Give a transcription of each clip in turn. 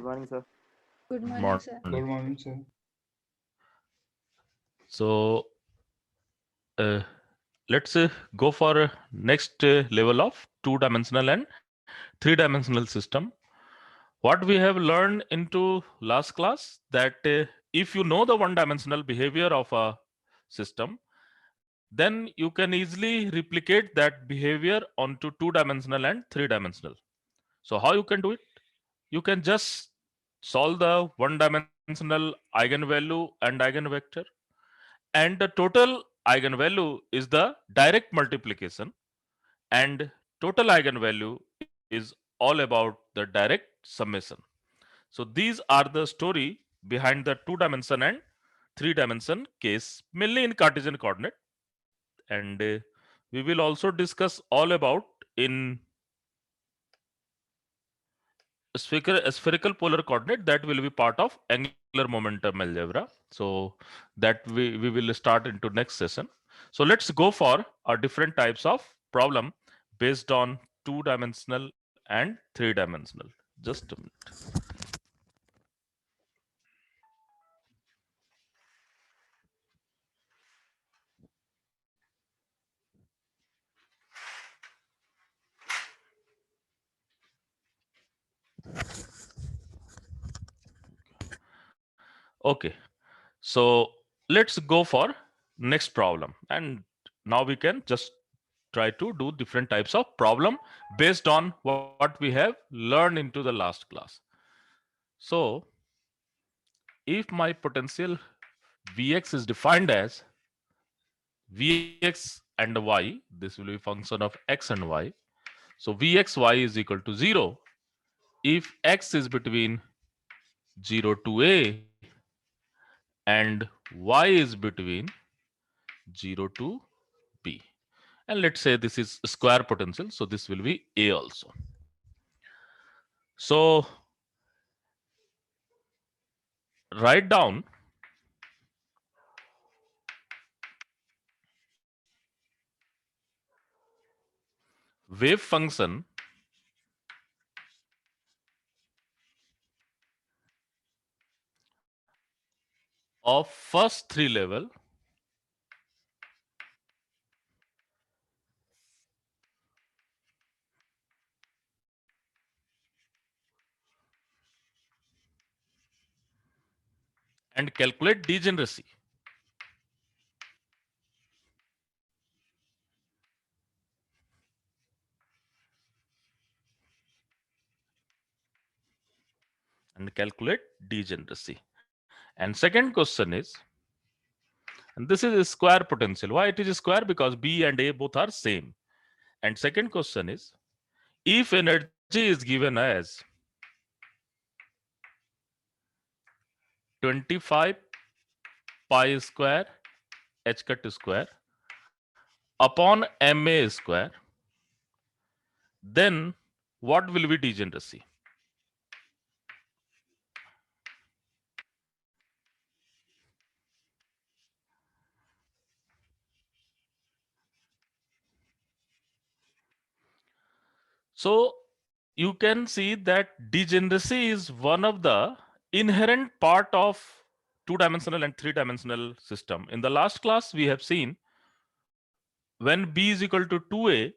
morning, sir. Good morning, Morning. sir. Good morning, sir. So uh, let's go for next level of two-dimensional and three-dimensional system. What we have learned into last class that if you know the one-dimensional behavior of a system, then you can easily replicate that behavior onto two-dimensional and three-dimensional. So how you can do it? You can just solve the one-dimensional eigenvalue and eigenvector, and the total eigenvalue is the direct multiplication, and total eigenvalue is all about the direct summation. So these are the story behind the two dimension and three dimension case, mainly in Cartesian coordinate, and we will also discuss all about in spherical polar coordinate that will be part of angular momentum algebra. So that we will start into next session. So let's go for different types of problem based on two dimensional and three dimensional. Just a minute. Okay, so let's go for next problem, and now we can just try to do different types of problem based on what we have learned into the last class. So if my potential Vx is defined as Vx and y, this will be function of x and y. So Vxy is equal to 0 if x is between 0 to a and y is between 0 to b. And let's say this is square potential, so this will be a also. So write down wave function of first three level and calculate degeneracy. And calculate degeneracy. And second question is, and this is a square potential. Why it is square? Because B and A both are same. And second question is, if energy is given as 25 pi square h cut square upon ma square, then what will be degeneracy? So you can see that degeneracy is one of the inherent part of two-dimensional and three-dimensional system. In the last class, we have seen when B is equal to 2A,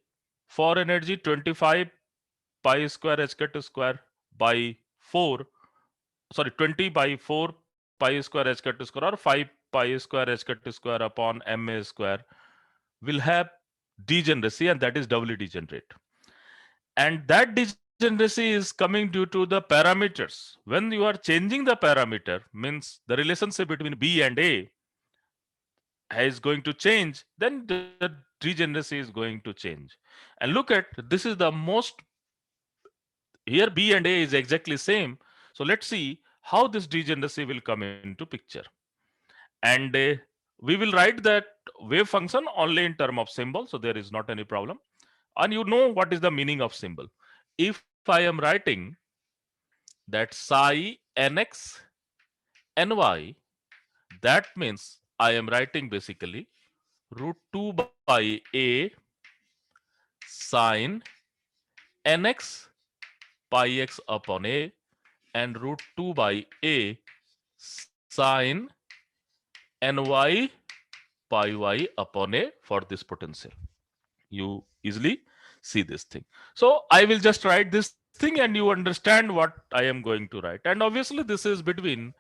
for energy 25 pi square h cut square by 4, sorry, 20 by 4 pi square h cut square or 5 pi square h cut square upon ma square will have degeneracy, and that is doubly degenerate. And that degeneracy is coming due to the parameters. When you are changing the parameter, means the relationship between B and A is going to change, then the degeneracy is going to change. And look at, this is the most, here B and A is exactly same. So let's see how this degeneracy will come into picture. And we will write that wave function only in term of symbol, so there is not any problem. And you know what is the meaning of symbol. If I am writing that psi nx ny, that means I am writing basically root 2 by a sine nx pi x upon a and root 2 by a sine ny pi y upon a for this potential. You easily see this thing. So I will just write this thing and you understand what I am going to write. And obviously this is between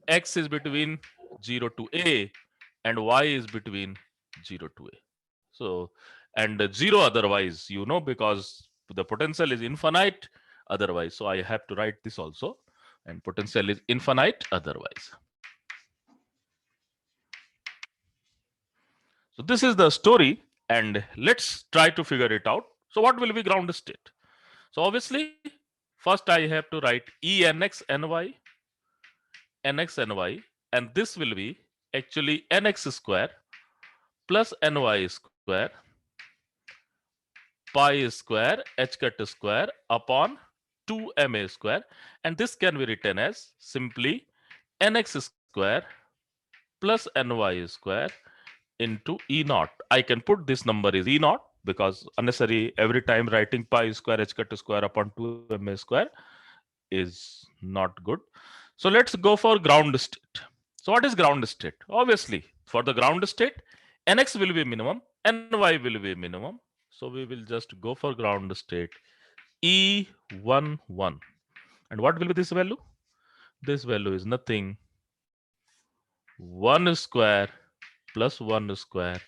x is between 0 to a and y is between 0 to a. So and 0 otherwise, because the potential is infinite otherwise. So I have to write this also, and potential is infinite otherwise. So this is the story, and let's try to figure it out. So what will be ground state? So obviously, first I have to write E nx ny, nx ny, and this will be actually nx square plus ny square pi square h cut square upon 2ma square, and this can be written as simply nx square plus ny square into E naught. I can put this number is E naught because unnecessary every time writing pi square h cut square upon 2ma square is not good. So let's go for ground state. So what is ground state? Obviously, for the ground state, nx will be minimum, ny will be minimum. So we will just go for ground state E11. And what will be this value? This value is nothing 1 square plus 1 square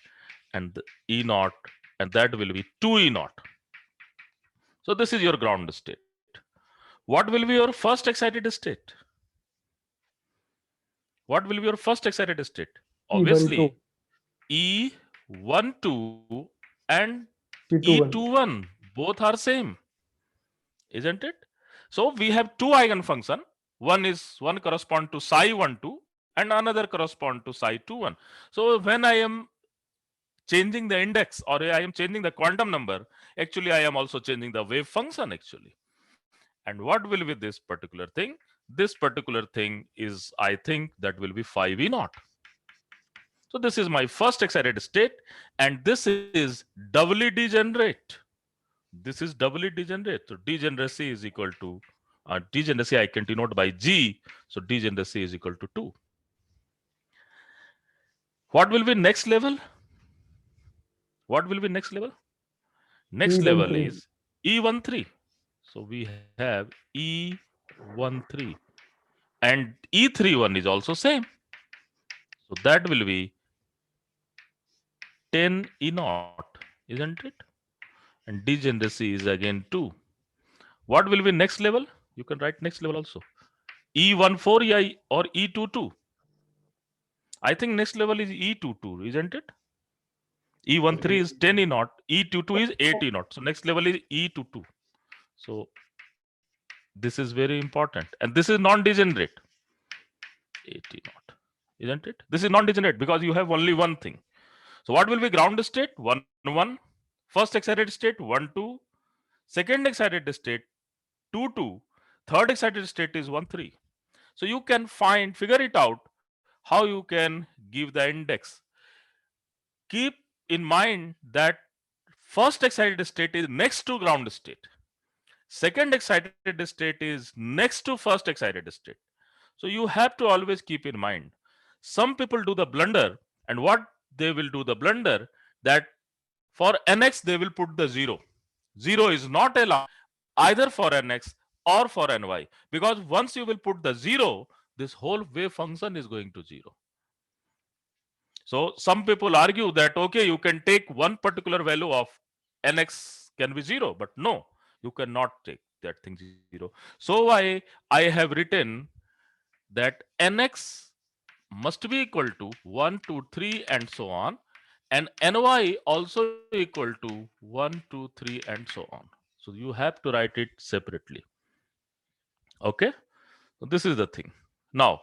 and the E naught, and that will be 2 E naught. So this is your ground state. What will be your first excited state? What will be your first excited state? E1 Obviously, 2, E12 and E21. E21 both are same, isn't it? So we have two eigenfunction. One correspond to psi 12 and another correspond to psi 21. So when I am changing the index or I am changing the quantum number, actually I am also changing the wave function actually. And what will be this particular thing? This particular thing is, I think, that will be 5e naught. So this is my first excited state, and this is doubly degenerate. This is doubly degenerate. So degeneracy is equal to degeneracy I can denote by G. So degeneracy is equal to 2. What will be next level? What will be next level? Next level E13. is E13. So we have E13 and E31 is also same. So that will be 10 E naught, isn't it? And degeneracy is again 2. What will be next level? You can write next level also. E14 or E22. I think next level is E22, isn't it? E13 is 10 E naught, E22 is 8 E naught. So next level is E22. So this is very important. And this is non-degenerate. 80 naught, isn't it? This is non-degenerate because you have only one thing. So what will be ground state? 1 1. First excited state 1 2. Second excited state 2 2. Third excited state is 1 3. So you can figure it out how you can give the index. Keep in mind that first excited state is next to ground state. Second excited state is next to first excited state. So you have to always keep in mind. Some people do the blunder, and what they will do the blunder that for nx they will put the 0. 0 is not allowed either for nx or for ny, because once you will put the 0, this whole wave function is going to 0. So some people argue that okay, you can take one particular value of nx can be 0, but no, you cannot take that thing 0. So I have written that nx must be equal to 1 2 3 and so on, and ny also equal to 1 2 3 and so on. So you have to write it separately. Okay, so this is the thing. Now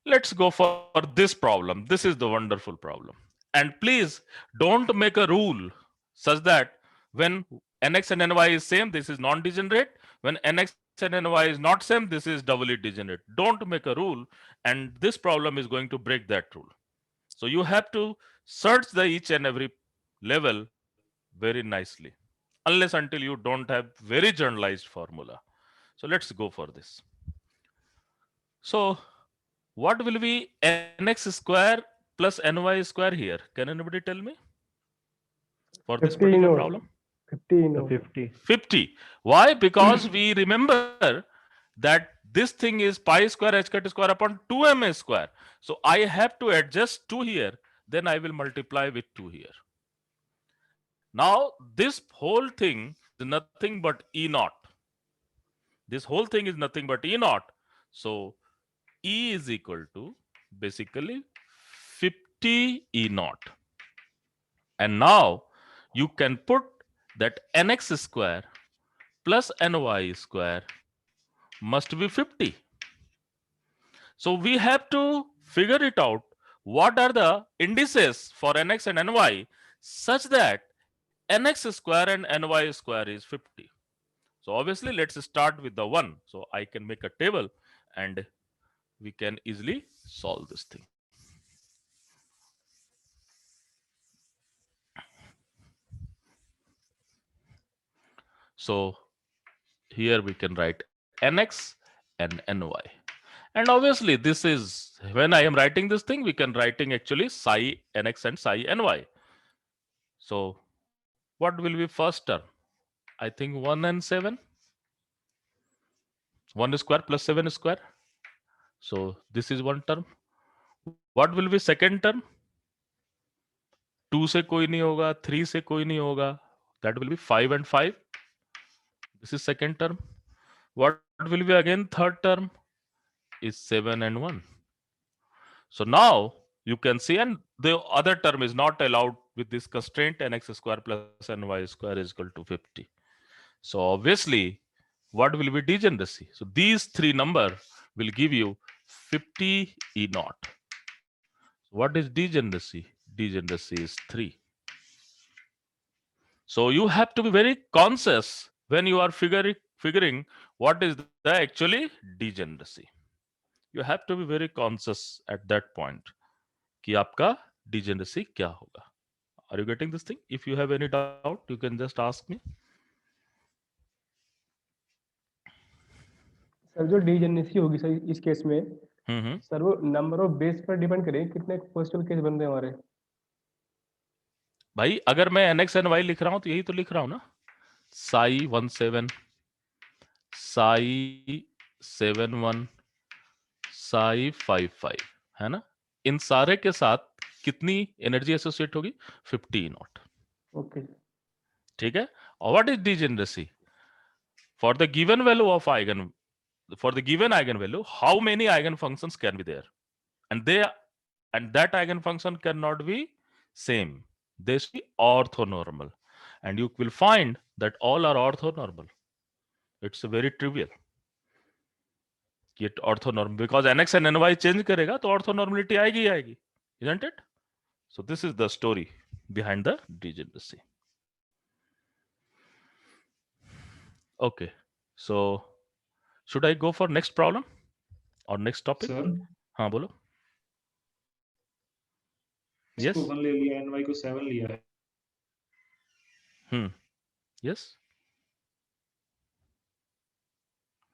let's go for this problem. This is the wonderful problem. And please don't make a rule such that when nx and ny is same, this is non-degenerate. When nx and ny is not same, this is doubly degenerate. Don't make a rule, and this problem is going to break that rule. So you have to search the each and every level very nicely, unless until you don't have very generalized formula. So let's go for this. So what will be nx square plus ny square here? Can anybody tell me for this 50 particular note. problem? 50 note. 50. 50. Why? Because we remember that this thing is pi square h cut square upon 2ma square. So I have to adjust 2 here, then I will multiply with 2 here. Now this whole thing is nothing but E naught. This whole thing is nothing but E naught. So E is equal to basically 50 E naught. And now you can put that nx square plus ny square must be 50. So we have to figure it out what are the indices for nx and ny such that nx square and ny square is 50. So obviously let's start with the 1. So I can make a table and we can easily solve this thing. So here we can write nx and ny. And obviously this is, when I am writing this thing, we can writing actually psi nx and psi ny. So what will be first term? I think 1 and 7. 1 square plus 7 square. So this is one term. What will be second term? 2 से कोई नहीं होगा, 3 से कोई नहीं होगा. That will be 5 and 5. This is second term. What will be again third term? Is 7 and 1. So now you can see, and the other term is not allowed with this constraint nx square plus ny square is equal to 50. So obviously, what will be degeneracy? So these three number will give you 50 E naught. What is degeneracy? Degeneracy is 3. So you have to be very conscious when you are figuring what is the actually degeneracy. You have to be very conscious at that point कि आपका degeneracy क्या होगा. Are you getting this thing? If you have any doubt, you can just ask me. Sir जो डीजेनेसी होगी sir इस case में, हम्म. Sir वो number of base पर डिपेंड करेगी कितने पॉसिबल केस बन रहे हैं हमारे. भाई अगर मैं nx and y लिख रहा हूं तो यही तो लिख रहा हूं ना. psi 17, psi 71, psi 55, है ना. इन सारे के साथ कितनी एनर्जी एसोसिएट होगी? 50 नॉट. ओके. ठीक है. और what is degeneracy? For the given value of eigen, for the given eigenvalue, how many eigenfunctions can be there? And that eigenfunction cannot be same. They should be orthonormal. And you will find that all are orthonormal. It's very trivial. It orthonormal because nx and ny change करेगा तो orthonormality आएगी ही आएगी. Isn't it? So this is the story behind the degeneracy. Okay. So should I go for next problem or next topic? Sir हाँ बोलो. इसको Yes. 1 ले लिया, ny को 7 लिया है. Yes.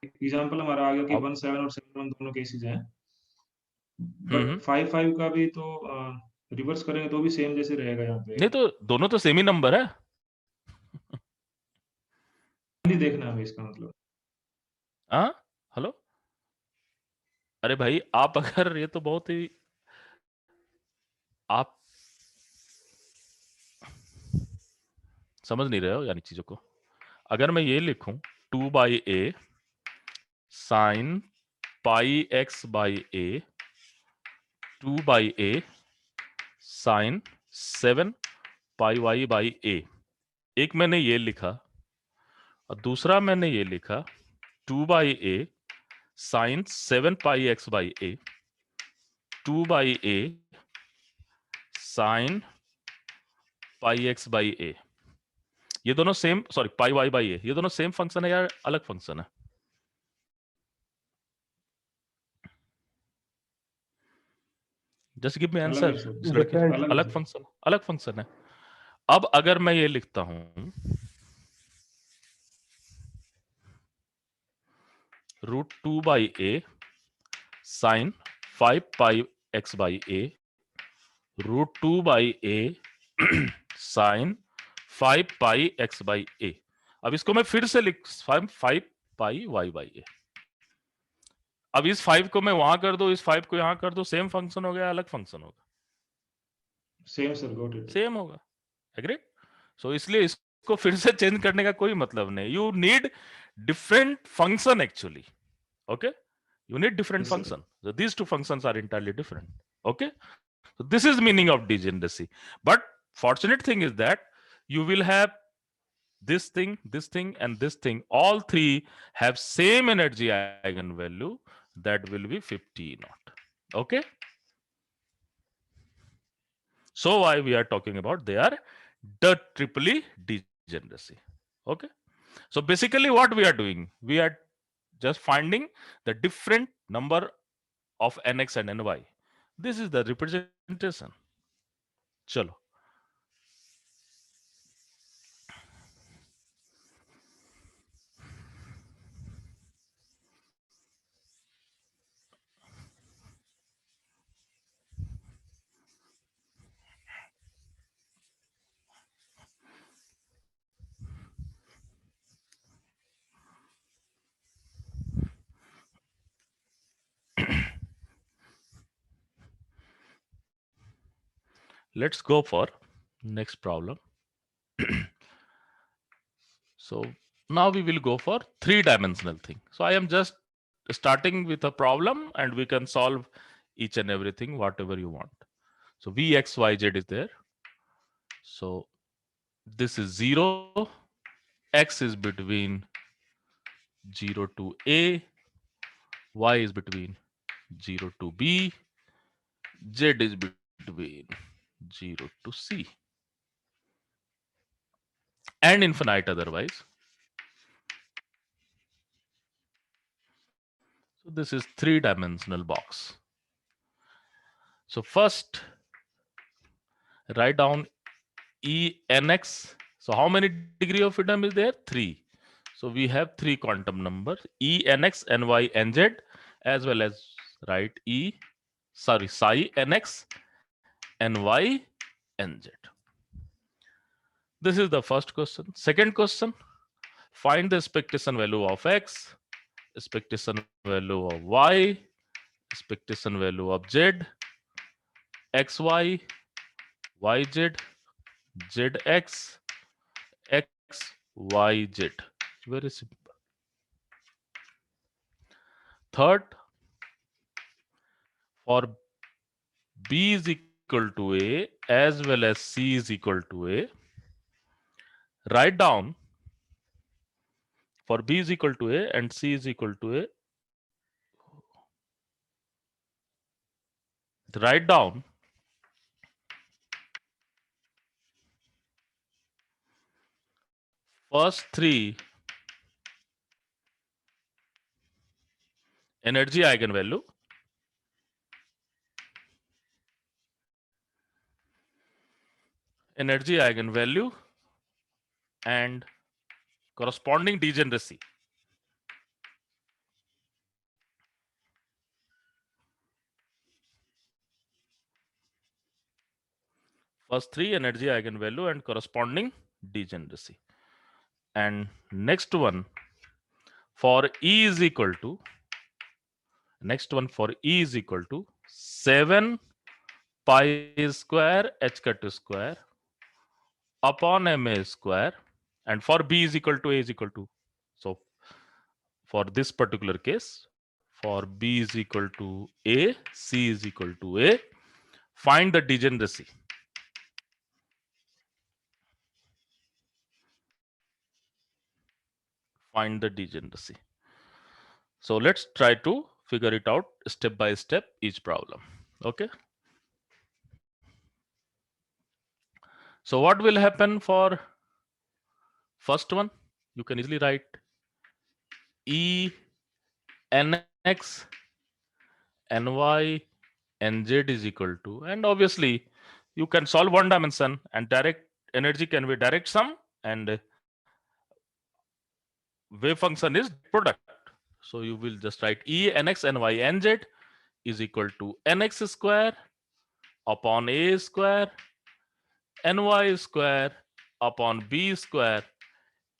एग्जांपल हमारा आ गया कि अब 1 7 और 7 1 दोनों केसेस हैं. बट 5 5 का भी तो रिवर्स करेंगे तो भी सेम जैसे रहेगा यहाँ पे. नहीं तो दोनों तो सेम ही नंबर है. खाली देखना है इसका मतलब. हाँ हेलो. अरे भाई आप अगर ये तो बहुत ही आप समझ नहीं रहे हो यानी चीजों को. अगर मैं ये लिखूं 2 by a sine pi x by a 2 by a sine 7 pi y by a. एक मैंने ये लिखा और दूसरा मैंने ये लिखा 2 by a sine 7 pi x by a 2 by a sine pi x by a. ये दोनों same, sorry pi y by a, ये दोनों सेम फंक्शन है या अलग फंक्शन है? Just give me answer. अलग फंक्शन, अलग फंक्शन है. अब अगर मैं ये लिखता हूं root 2 by a sine 5 pi x by a root 2 by a sine 5 pi x by a। अब इसको मैं फिर से लिख 5 पाई y by a। अब इस 5 को मैं वहां कर दो, इस 5 को यहां कर दो, सेम फंक्शन हो गया, अलग फंक्शन होगा? Same sir, got it. Same होगा। एग्री? सो इसलिए इसको फिर से चेंज करने का कोई मतलब नहीं। You need different function actually. Okay, you need different Yes, sir. function. So these two functions are entirely different. Okay, so this is meaning of degeneracy. But fortunate thing is that you will have this thing, and this thing. All three have same energy eigenvalue, that will be 50 naught. Okay, so why we are talking about they are the triply degeneracy. Okay, so basically what we are doing, we are just finding the different number of nx and ny. This is the representation. Chalo. Let's go for next problem. So now we will go for three-dimensional thing. So I am just starting with a problem and we can solve each and everything, whatever you want. So v, x, y, z is there. So this is 0. X is between 0 to a. Y is between 0 to b. Z is between 0 to c. And infinite otherwise. So this is three-dimensional box. So first, write down E nx. So how many degree of freedom is there? 3. So we have 3 quantum numbers, E nx, ny, nz, as well as write psi nx, ny, nz. This is the first question. Second question, find the expectation value of x, expectation value of y, expectation value of z, xy, yz, zx, xyz. Very simple. Third, for b is equal to a as well as c is equal to a, write down for b is equal to a and c is equal to a, write down first 3 energy eigenvalue, and corresponding degeneracy. First 3 energy eigenvalue and corresponding degeneracy. And next one for E is equal to, 7 pi square h cut square upon ma square, and for b is equal to a is equal to, so for this particular case, for b is equal to a, c is equal to a, find the degeneracy. Find the degeneracy. So let's try to figure it out step by step, each problem. Okay. So what will happen for first one? You can easily write E nx ny nz is equal to, and obviously you can solve one dimension and direct energy can be direct sum, and wave function is product. So you will just write E nx ny nz is equal to nx square upon a square, ny square upon b square,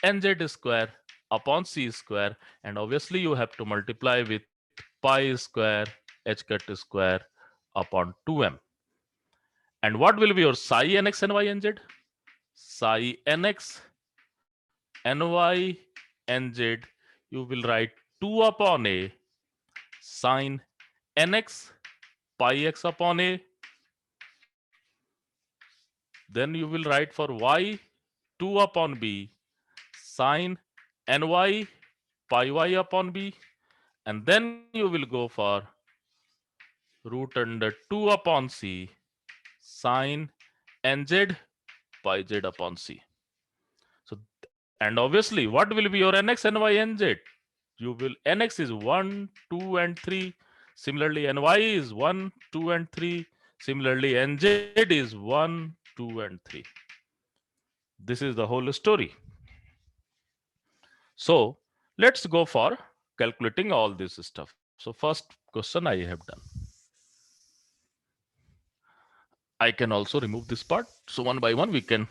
nz square upon c square, and obviously you have to multiply with pi square h cut square upon 2m. And what will be your psi nx, ny, nz? Psi nx, ny, nz, you will write 2 upon a sine nx pi x upon a. Then you will write for y 2 upon b sine ny pi y upon b, and then you will go for root under 2 upon c sine nz pi z upon c. So, and obviously, what will be your nx, ny, nz? You will, nx is 1, 2, and 3. Similarly, ny is 1, 2, and 3. Similarly, nz is 1, 2, and 3. This is the whole story. So, let's go for calculating all this stuff. So, first question I have done. I can also remove this part. So, one by one we can.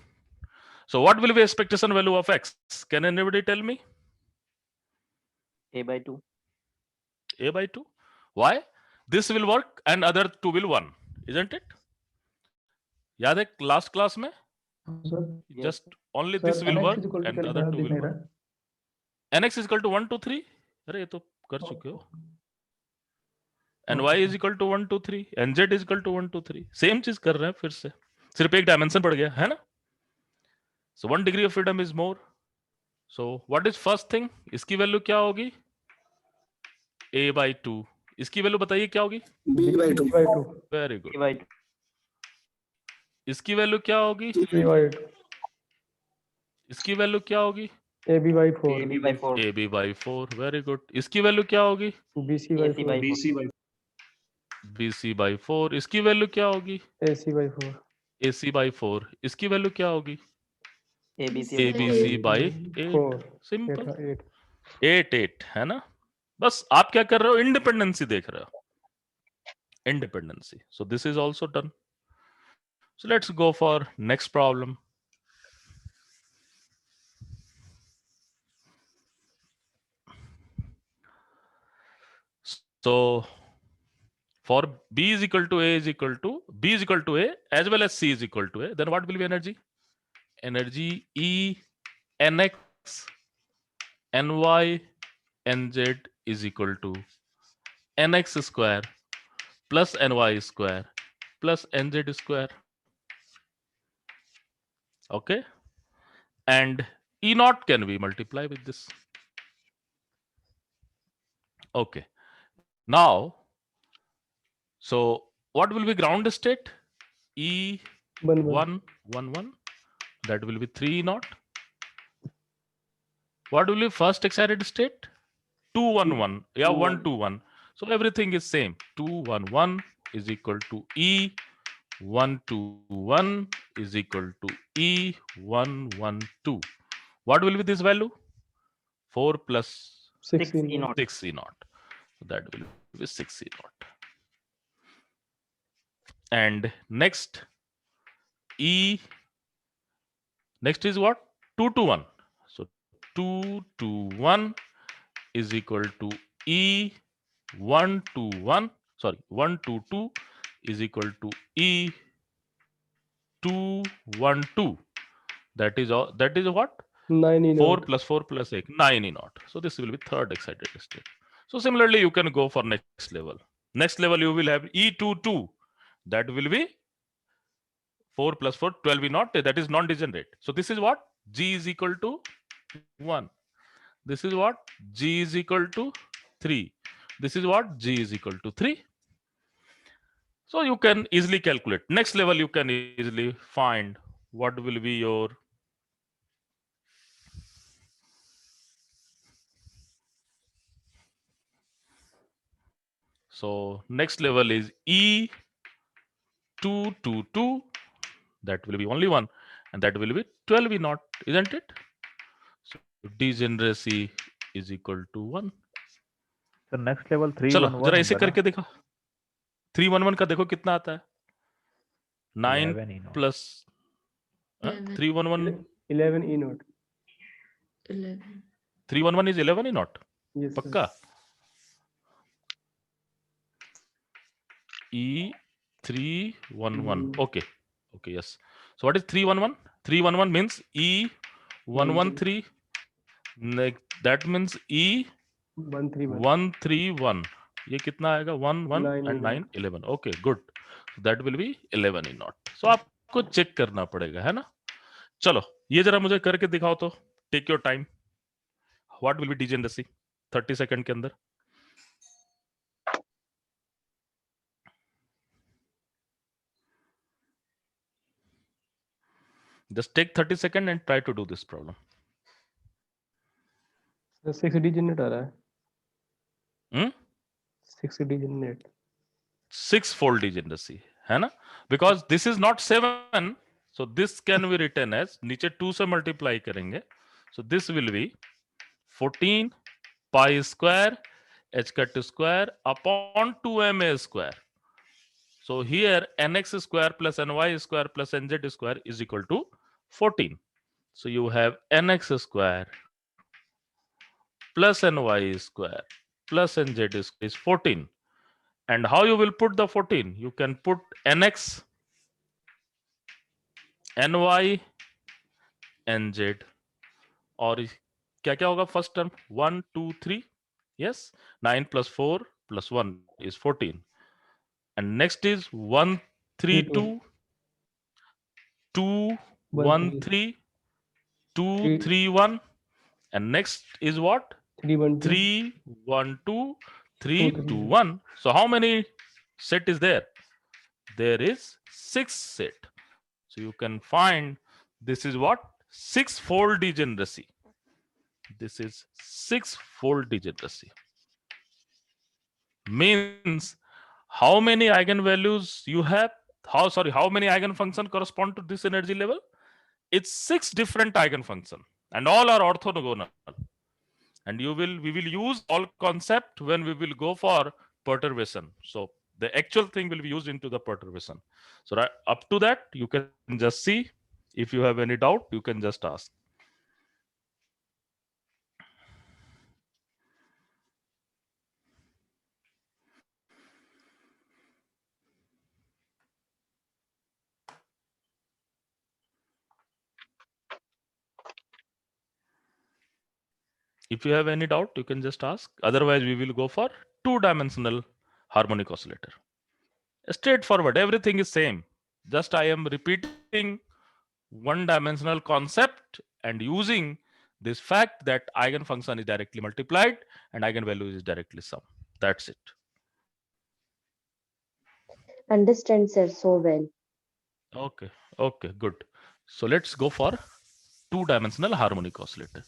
So, what will be expectation value of x? Can anybody tell me? A by 2. A by 2. Why? This will work and other 2 will 1, isn't it? याद है last class में? Just only this will work and the other 2 will work. nx is equal to 1 2 3. अरे ये तो कर चुके हो. And y is equal to 1 2 3. nz is equal to 1 2 3. Same चीज कर रहे हैं फिर से. सिर्फ एक डायमेंशन बढ़ गया है ना? So 1 degree of freedom is more. So what is first thing? इसकी वैल्यू क्या होगी? a by 2. इसकी वैल्यू बताइए क्या होगी? b by 2. Very good. A by 2. इसकी वैल्यू क्या होगी? b by 2. इसकी वैल्यू क्या होगी? ab by 4. AB by 4. ab by 4. Very good. इसकी वैल्यू क्या होगी? bc by AC 4. by 4. BC by bc by 4. इसकी वैल्यू क्या होगी? ac by 4. ac by 4. इसकी वैल्यू क्या होगी? ABC by 4. abc by 8. 4. Simple. 8. 8 8 है ना? बस आप क्या कर रहे हो? इंडिपेंडेंसी देख रहे हो. Independency. So this is also done. So let's go for next problem. So for b is equal to a is equal to b is equal to a as well as c is equal to a, then what will be energy? Energy E nx ny nz is equal to nx square plus ny square plus nz square. Okay, and E naught can be multiplied with this. Okay, now so what will be ground state? E 1 1 1 1, that will be 3 naught. What will be first excited state? 2 1 1. Yeah, 1 2 1. So everything is same. 2 1 1 is equal to E 1 2 1 is equal to E 1 1 2. What will be this value? 4 plus 6 E naught. 6 E naught. So that will be 6 E naught. And next E, next is what? 2 to 1. So 2 to 1 is equal to E 1 to 1. Sorry, 1 to 2 is equal to E 2 1 2. That is all. That is what? 9 E 4 naught. plus 4 plus 8, 9 E naught. So this will be third excited state. So similarly, you can go for next level. Next level, you will have E2 2. That will be 4 plus 4, 12 E naught. That is non-degenerate. So this is what? G is equal to 1. This is what? G is equal to 3. This is what? G is equal to 3. So you can easily calculate. Next level, you can easily find what will be your next level is E 2 2 2. That will be only 1, and that will be 12 E naught, isn't it? So degeneracy is equal to 1. So next level 3 चलो 1 जरा 1 ऐसे होगा ना? करके देखो. 311 का देखो कितना आता है, 9 11 E naught. Plus 311 11 E naught. 311 is 11 E naught. Yes, sir. पक्का? E311. Okay. Okay, yes. So what is 311? 311 means E113. That means 131. E131. ये कितना आएगा? 1 1 9 and 9 11. 11. Okay, good. That will be 11 E naught. So आपको check करना पड़ेगा, है ना? चलो ये जरा मुझे करके दिखाओ तो. Take your time. What will be degeneracy 30 second के अंदर. Just take 30 seconds and try to do this problem. So 6 degenerate आ रहा है. Hmm? 6 degenerate. 6-fold degeneracy, है ना? Because this is not 7, so this can be written as, नीचे 2 से multiply करेंगे, so this will be 14 pi square h cut square upon 2ma square. So here nx square plus ny square plus nz square is equal to 14. So you have nx square plus ny square plus nz square is 14. And how you will put the 14? You can put nx, ny, nz, और क्या क्या होगा first term? 1 2 3. Yes, 9 plus 4 plus 1 is 14. And next is 1 3 2, 2 1 3, 2 3 1. And next is what? 3 1 2. 3 1 2, 3 2 2 3. 1. So how many set is there? There is 6 set. So you can find this is what? 6-fold degeneracy. This is 6-fold degeneracy. Means how many eigenvalues you have? How many eigenfunction correspond to this energy level? It's 6 different eigenfunction and all are orthogonal. And we will use all concept when we will go for perturbation. So the actual thing will be used into the perturbation. So right up to that, you can just see. If you have any doubt, you can just ask. If you have any doubt, you can just ask. Otherwise, we will go for 2-dimensional harmonic oscillator. Straightforward, everything is same. Just I am repeating one-dimensional concept and using this fact that eigenfunction is directly multiplied and eigenvalue is directly sum. That's it. Understand, sir, so well. Okay, okay, good. So let's go for 2-dimensional harmonic oscillator.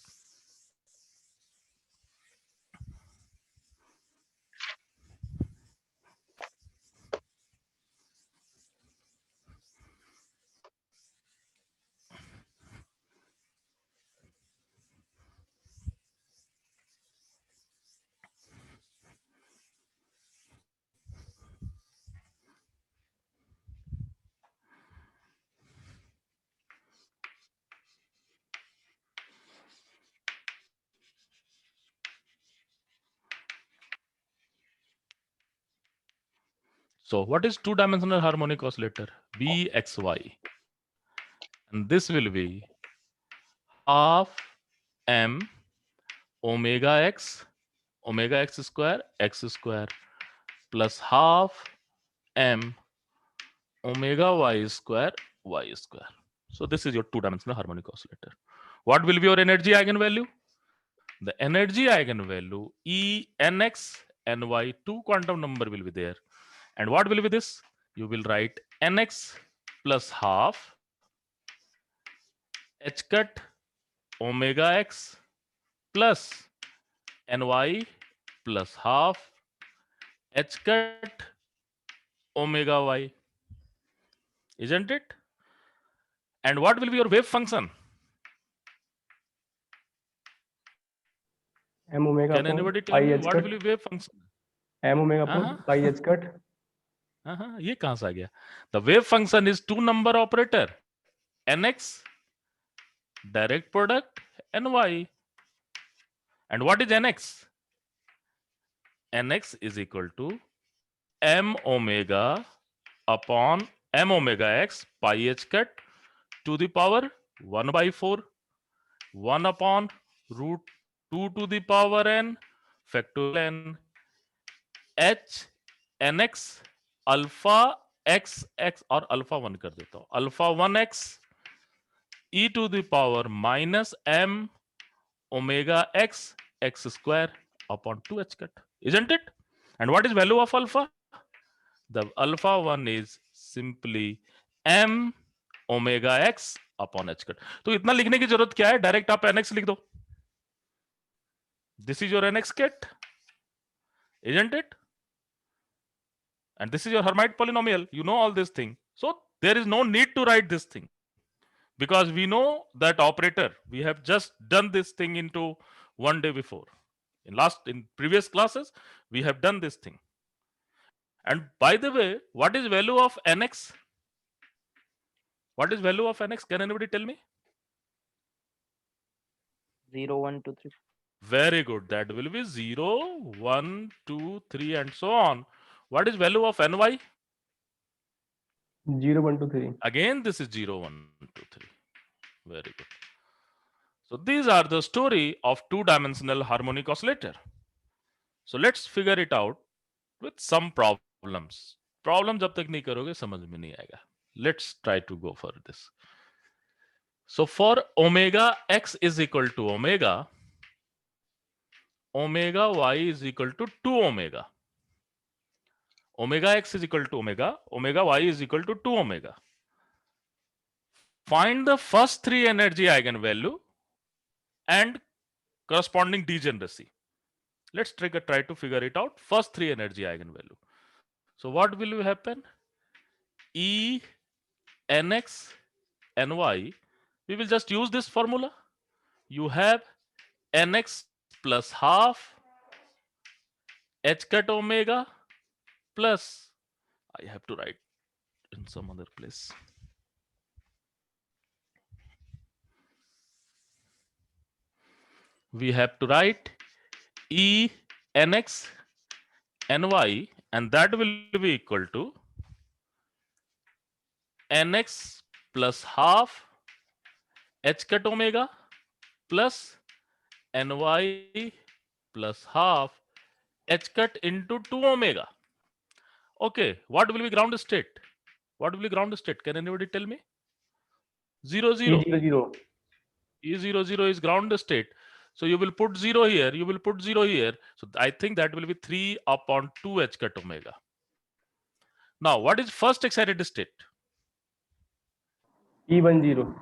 So what is 2-dimensional harmonic oscillator? Vxy. And this will be half m omega x square plus half m omega y square. So this is your 2-dimensional harmonic oscillator. What will be your energy eigenvalue? The energy eigenvalue E nx ny, 2 quantum number will be there. And what will be this? You will write nx plus half h cut omega x plus ny plus half h cut omega y. Isn't it? And what will be your wave function? M omega Can upon anybody tell pi me h what cut. will be wave function? M omega upon pi h cut. हाँ, ये कहां से आ गया? The wave function is two number operator nx direct product ny. And what is nx? nx is equal to m omega upon m omega x pi h cut to the power 1 by 4, 1 upon root 2 to the power n factorial n h nx alpha x x और alpha 1 कर देता हूं, alpha 1x e to the power minus m omega x x square upon 2h cut, isn't it? And what is value of alpha? The alpha 1 is simply m omega x upon h cut. तो इतना लिखने की जरूरत क्या है? Direct आप nx लिख दो. This is your nx kit, isn't it? And this is your Hermite polynomial. You know all this thing. So there is no need to write this thing, because we know that operator. We have just done this thing into one day before. In previous classes, we have done this thing. And by the way, what is value of nx? What is value of nx? Can anybody tell me? 0, 1, 2, 3. Very good. That will be 0, 1, 2, 3, and so on. What is value of ny? 0, 1, 2, 3. Again, this is 0, 1, 2, 3. Very good. So these are the story of two-dimensional harmonic oscillator. So let's figure it out with some problems. Problem जब तक नहीं करोगे समझ में नहीं आएगा. Let's try to go for this. So for omega x is equal to omega, omega y is equal to 2 omega. Omega x is equal to omega, omega y is equal to 2 omega. Find the first three energy eigenvalue and corresponding degeneracy. Let's try to figure it out. First three energy eigenvalue. So what will happen? E nx ny. We will just use this formula. You have nx plus half h cut omega plus, I have to write in some other place. We have to write E nx ny, and that will be equal to nx plus half h cut omega plus ny plus half h cut into 2 omega. Okay, what will be ground state? What will be ground state? Can anybody tell me? 0, 0. E0, 0. E0, 0 is ground state. So you will put 0 here, you will put 0 here. So I think that will be 3 upon 2 h cut omega. Now, what is first excited state? E1, 0.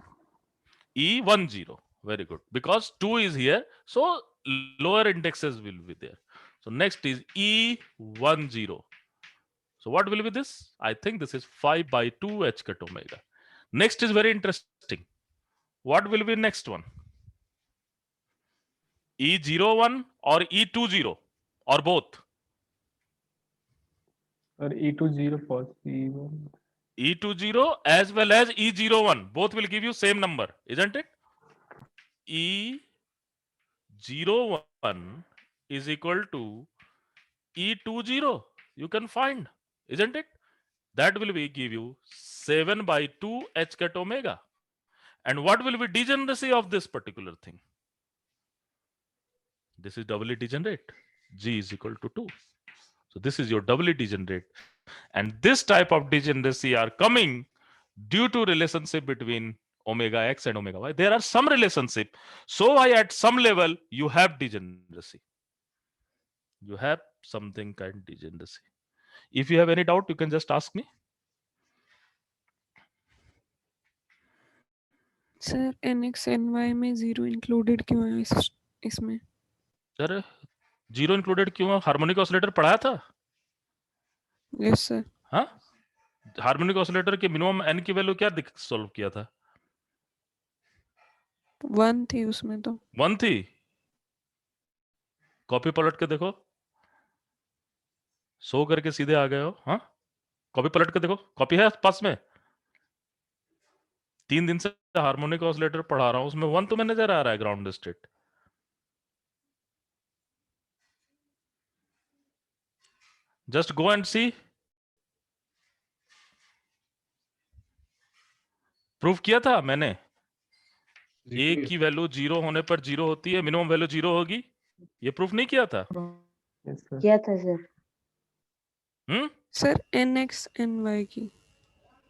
E1, 0. Very good. Because 2 is here, so lower indexes will be there. So next is E1, 0. So what will be this? I think this is 5 by 2 h cut omega. Next is very interesting. What will be next one? E01 or E20 or both? Or E2, 0 for E1. E20 as well as E01. Both will give you same number, isn't it? E01 is equal to E20. You can find, isn't it? That will be give you 7 by 2 h cut omega. And what will be degeneracy of this particular thing? This is doubly degenerate. G is equal to 2. So this is your doubly degenerate. And this type of degeneracy are coming due to relationship between omega x and omega y. There are some relationship. So why at some level you have degeneracy. You have something kind of degeneracy. If you have any doubt, you can just ask me. Sir nx ny में 0 included क्यों है इसमें? Sir 0 included क्यों है? Harmonic oscillator पढ़ाया था? Yes sir. हाँ, harmonic oscillator के मिनिमम n की वैल्यू क्या सॉल्व किया था? 1 थी उसमें तो. 1 थी. कॉपी पलट के देखो. 100 करके सीधे आ गए हो. हाँ, कॉपी पलट के देखो, कॉपी है पास में? 3 दिन से हार्मोनिक ऑसिलेटर पढ़ा रहा हूं, उसमें 1 तुम्हें नजर आ रहा है ground state. Just go and see. Proof किया था मैंने, ए की वैल्यू 0 होने पर 0 होती है, मिनिमम वैल्यू 0 होगी। ये प्रूफ नहीं किया था? Yes sir. किया था सर। सर nx ny की।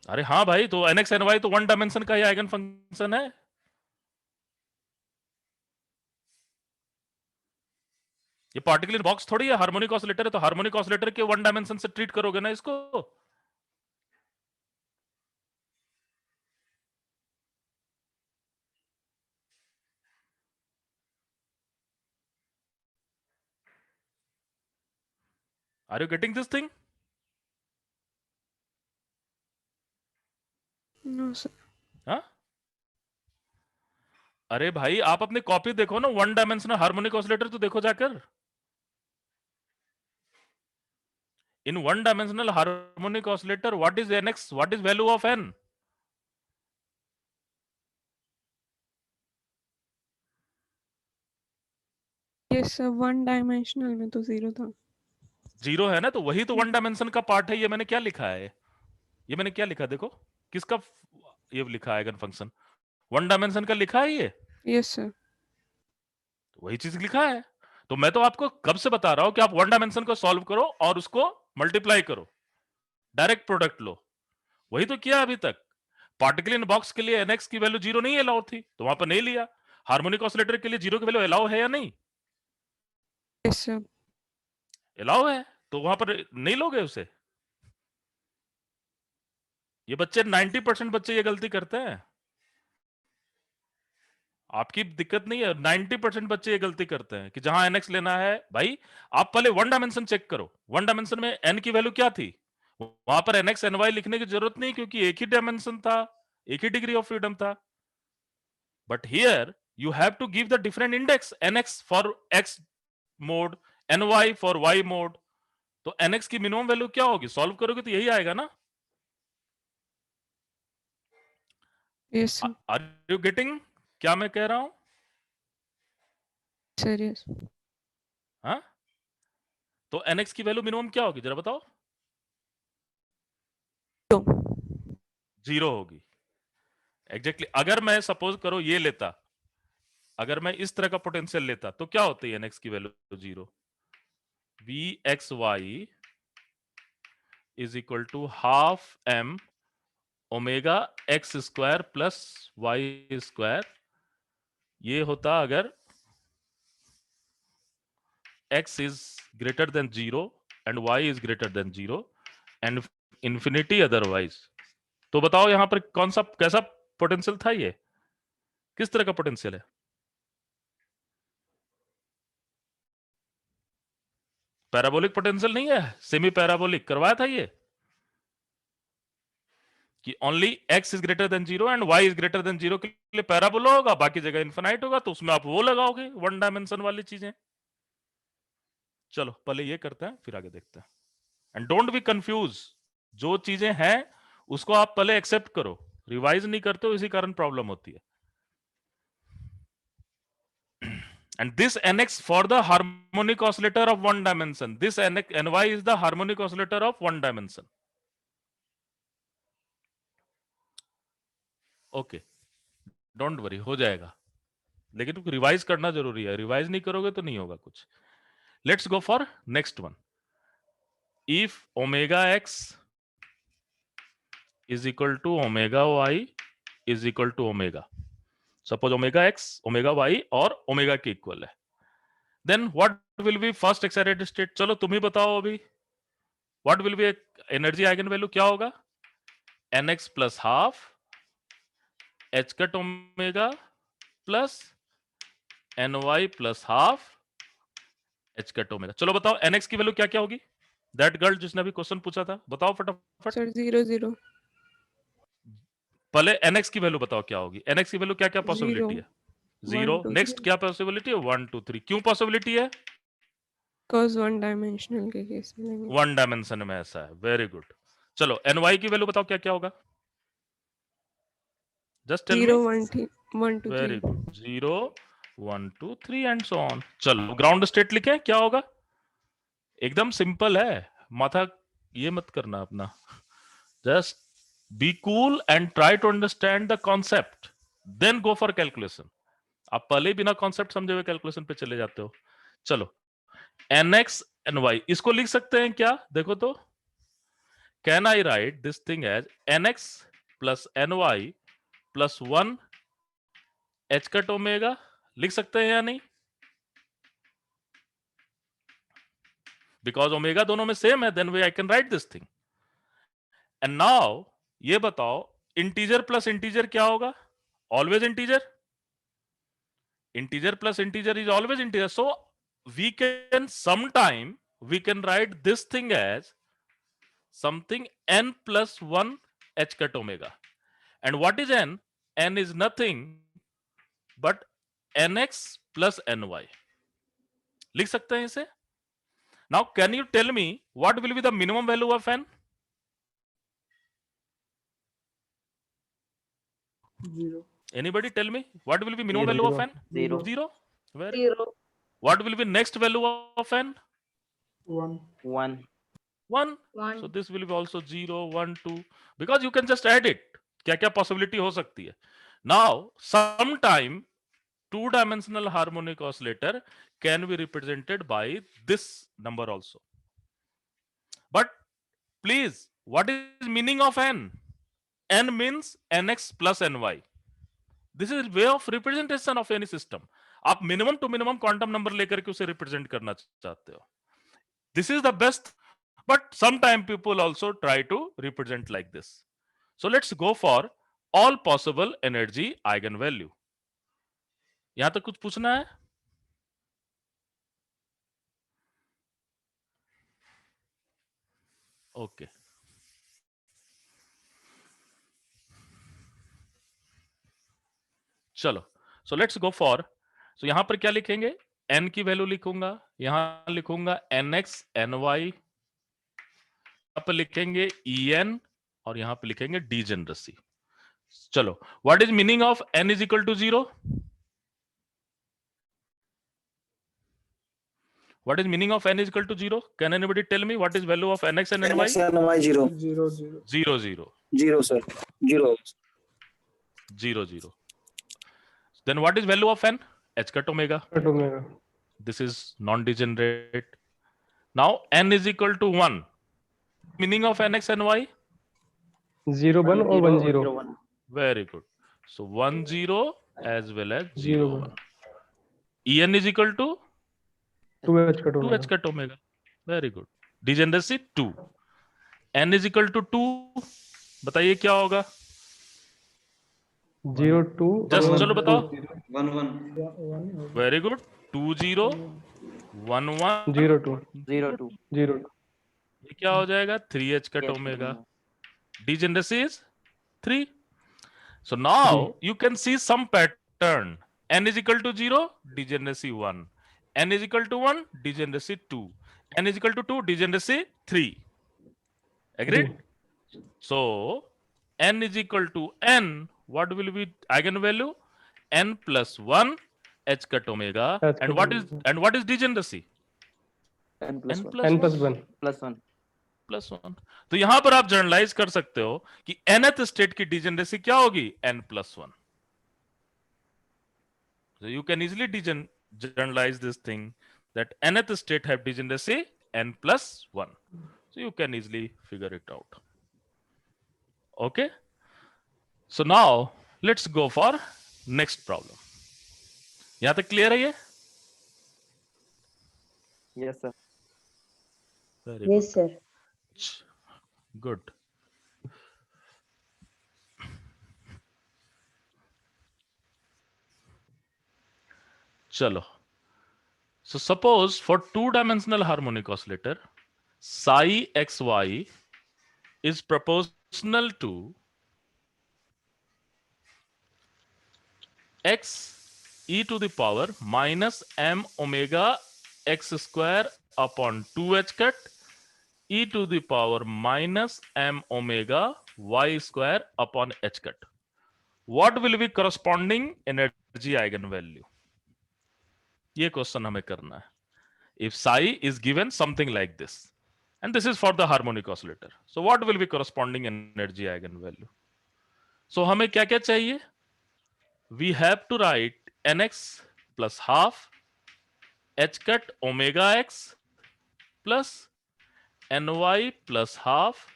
अरे हाँ भाई, तो nx ny तो 1 डायमेंशन का ही आइगन फंक्शन है। ये पार्टिकल इन बॉक्स थोड़ी है, हार्मोनिक ऑसिलेटर है, तो हार्मोनिक ऑसिलेटर के 1 डायमेंशन से ट्रीट करोगे ना इसको। Are you getting this thing? No sir. हाँ? अरे भाई आप अपनी कॉपी देखो ना, 1 डायमेंशनल हार्मोनिक ऑसिलेटर तो देखो जाकर। In 1 dimensional harmonic oscillator, what is nx? What is value of n? Yes sir, 1 dimensional में तो 0 था। 0 है ना, तो वही तो 1 डायमेंशन का पार्ट है। ये मैंने क्या लिखा है? ये मैंने क्या लिखा देखो, किसका ये लिखा है आइगन फंक्शन? 1 डायमेंशन का लिखा है ये। Yes sir. तो वही चीज लिखा है। तो मैं तो आपको कब से बता रहा हूं कि आप 1 डायमेंशन को सॉल्व करो और उसको मल्टीप्लाई करो, डायरेक्ट प्रोडक्ट लो। वही तो किया अभी तक। पार्टिकल इन बॉक्स के लिए nx की वैल्यू 0 नहीं अलाउ थी, तो वहां पर नहीं लिया। हार्मोनिक ऑसिलेटर के लिए 0 की वैल्यू अलाउ है या नहीं? Yes sir. अलाउ है, तो वहां पर नहीं लोगे उसे। ये बच्चे 90% बच्चे ये गलती करते हैं। आपकी दिक्कत नहीं है, 90% बच्चे ये गलती करते हैं कि जहां nx लेना है भाई, आप पहले 1 डायमेंशन चेक करो। 1 डायमेंशन में n की वैल्यू क्या थी? वहां पर nx ny लिखने की जरूरत नहीं, क्योंकि एक ही डायमेंशन था, एक ही डिग्री ऑफ फ्रीडम था। But here you have to give the different index, nx for x mode, ny for y mode. तो nx की मिनिमम वैल्यू क्या होगी? सॉल्व करोगे तो यही आएगा ना। Yes sir. Are you getting क्या मैं कह रहा हूं? Sir yes. हाँ, तो nx की वैल्यू मिनिमम क्या होगी जरा बताओ? 0 होगी। एग्जैक्टली अगर मैं सपोज करो ये लेता, अगर मैं इस तरह का पोटेंशियल लेता, तो क्या होती है nx की value? 0। vxy is equal to half m omega x square plus y square. ये होता अगर x is greater than 0 and y is greater than 0 and infinity otherwise। तो बताओ यहां पर कौन सा कैसा पोटेंशियल था? ये किस तरह का पोटेंशियल है? पैराबोलिक पोटेंशियल नहीं है, सेमी पैराबोलिक करवाया था ये कि only x is greater than 0 and y is greater than 0 के लिए पैराबोला होगा, बाकी जगह इन्फिनाइट होगा, तो उसमें आप वो लगाओगे 1 डायमेंशन वाली चीजें। चलो पहले ये करते हैं, फिर आगे देखते हैं। एंड डोंट बी कंफ्यूज, जो चीजें हैं उसको आप पहले एक्सेप्ट करो, रिवाइज नहीं करते हो, इसी कारण प्रॉब्लम होती है। And this nx for the harmonic oscillator of 1 dimension, this ny is the harmonic oscillator of 1 dimension। Okay, don't worry, हो जाएगा, लेकिन रिवाइज करना जरूरी है। रिवाइज नहीं करोगे तो नहीं होगा कुछ। Let's go for next one. If omega x is equal to omega y is equal to omega, suppose omega x omega y और ओमेगा के इक्वल है, then what will be first excited state? चलो तुम ही बताओ अभी, what will be energy eigen value क्या होगा? nx plus half h cut omega plus ny plus half h cut omega. चलो बताओ nx की वैल्यू क्या क्या होगी? दैट गर्ल जिसने अभी क्वेश्चन पूछा था, बताओ फटाफट। सर 0 0 पहले nx की वैल्यू बताओ क्या होगी? nx की वैल्यू क्या क्या पॉसिबिलिटी 0 है? 0। 1 2 नेक्स्ट 3 क्या पॉसिबिलिटी है? 1 2 3। क्यों पॉसिबिलिटी है? cos 1 डायमेंशनल के केस में लेंगे। 1 डायमेंशन में ऐसा है। Very good. चलो ny की वैल्यू बताओ क्या क्या होगा, just tell 0 me. 1 2 very 3 good, 0 1 2 3 and so on. चलो ग्राउंड स्टेट लिखें, क्या होगा? एकदम सिंपल है, माथा ये मत करना अपना, just be cool and try to understand the concept, then go for calculation. आप पहले ही बिना कॉन्सेप्ट समझे हुए कैलकुलेशन पे चले जाते हो। चलो nx ny इसको लिख सकते हैं क्या, देखो तो, can I write this thing as nx plus ny plus 1 h cut omega, लिख सकते हैं या नहीं? बिकॉज ओमेगा दोनों में सेम है, then way I can write this thing. And now ये बताओ, इंटीजर प्लस इंटीजर क्या होगा? Always integer, integer plus integer is always integer, so we can sometime we can write this thing as something n plus 1 h cut omega. And what is n? N is nothing but nx plus ny, लिख सकते हैं इसे। Now can you tell me what will be the minimum value of n? 0. Anybody tell me what will be minimum value of n? 0. 0. Very good. What will be next value of n? 1. 1. 1. So this will be also 0 1 2, because you can just add it, क्या क्या possibility हो सकती है। Now sometime two dimensional harmonic oscillator can be represented by this number also, but please, what is meaning of n? N means nx plus ny. This is way of representation of any system. आप minimum to minimum quantum number लेकर के उसे represent करना चाहते हो, this is the best, but sometimes people also try to represent like this. So let's go for all possible energy eigenvalue. यहां तक कुछ पूछना है? ओके, चलो, सो लेट्स गो फॉर, सो यहां पर क्या लिखेंगे? n की वैल्यू लिखूंगा, यहां लिखूंगा nx ny, यहां पर लिखेंगे en, और यहां पर लिखेंगे डीजेनरेसी। चलो, what is meaning of n is equal to 0? What is meaning of n is equal to 0? Can anybody tell me what is value of nx and ny? nx and ny 0. 0, 0. 0 0 0, sir. 0. 0 0. Then what is value of n? H cut omega. cut omega. This is non-degenerate. Now n is equal to 1. Meaning of nx and y? 0 1 or 1 0. 1. Very good. So 1 0 as well as 0 0 1. En is equal to 2h cut 2 omega. h cut omega. Very good. Degeneracy 2. n is equal to 2. बताइए क्या होगा? 0 2 Just चलो बताओ. 1 1 Very good. 2 0 1 1 0 2 0 2. 0 ये क्या हो जाएगा? 3h cut omega. Degeneracy is 3. So now you can see some pattern. N is equal to 0, degeneracy 1. N is equal to 1, degeneracy 2. N is equal to 2, degeneracy 3. Agreed? So n is equal to n. What will be eigenvalue? N plus 1 h cut omega. H And cut what is degeneracy? n plus n 1. plus n 1. plus 1. Plus 1. Plus 1. तो यहां पर आप generalise कर सकते हो कि nth state की degeneracy क्या होगी? n plus 1. So you can easily generalize this thing that nth state have degeneracy n plus 1. So you can easily figure it out. Okay. So now let's go for next problem. यहां तक clear है ये? Yes, sir. Very Yes, sir. good. चलो. So suppose for two-dimensional harmonic oscillator, psi xy is proportional to x e to the power minus m omega x square upon 2h cut e to the power minus m omega y square upon h cut. What will be corresponding energy eigenvalue? ये question हमें करना है. If psi is given something like this, and this is for the harmonic oscillator, so what will be corresponding energy eigenvalue? So हमें क्या क्या चाहिए? We have to write nx plus half h cut omega x plus ny plus half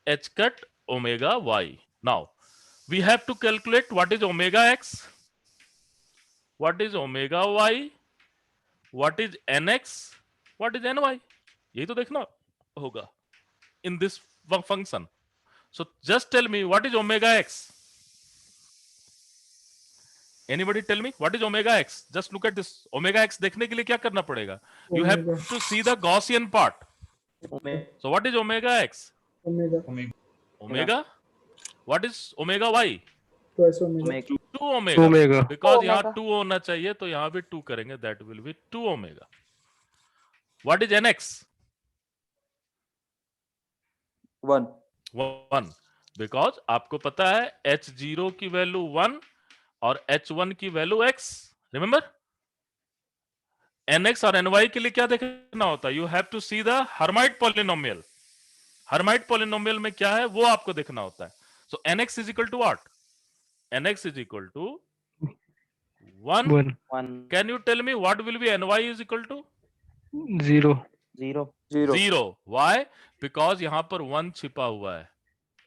h cut omega y. Now we have to calculate what is omega x, what is omega y, what is nx, what is ny. यही तो देखना होगा in this function. So just tell me what is omega x. Anybody tell me what is omega x? Just look at this. Omega x देखने के लिए क्या करना पड़ेगा? You have Omega. to see the Gaussian part. Omega. So what is omega x? Omega. Omega. What is omega y? Twice omega. Omega. 2 omega. Omega. Because यहाँ Omega. 2 होना चाहिए तो यहाँ भी 2 करेंगे. That will be 2 omega. What is nx? 1. 1. Because आपको पता है h0 की वैल्यू 1 और h1 की वैल्यू x. Remember? nx और ny के लिए क्या देखना होता है? You have to see the Hermite polynomial. Hermite polynomial में क्या है वो आपको देखना होता है. So nx is equal to what? nx is equal to 1. 1. 1. Can you tell me what will be ny is equal to? 0. 0. 0. Why? Because यहाँ पर 1 छिपा हुआ है.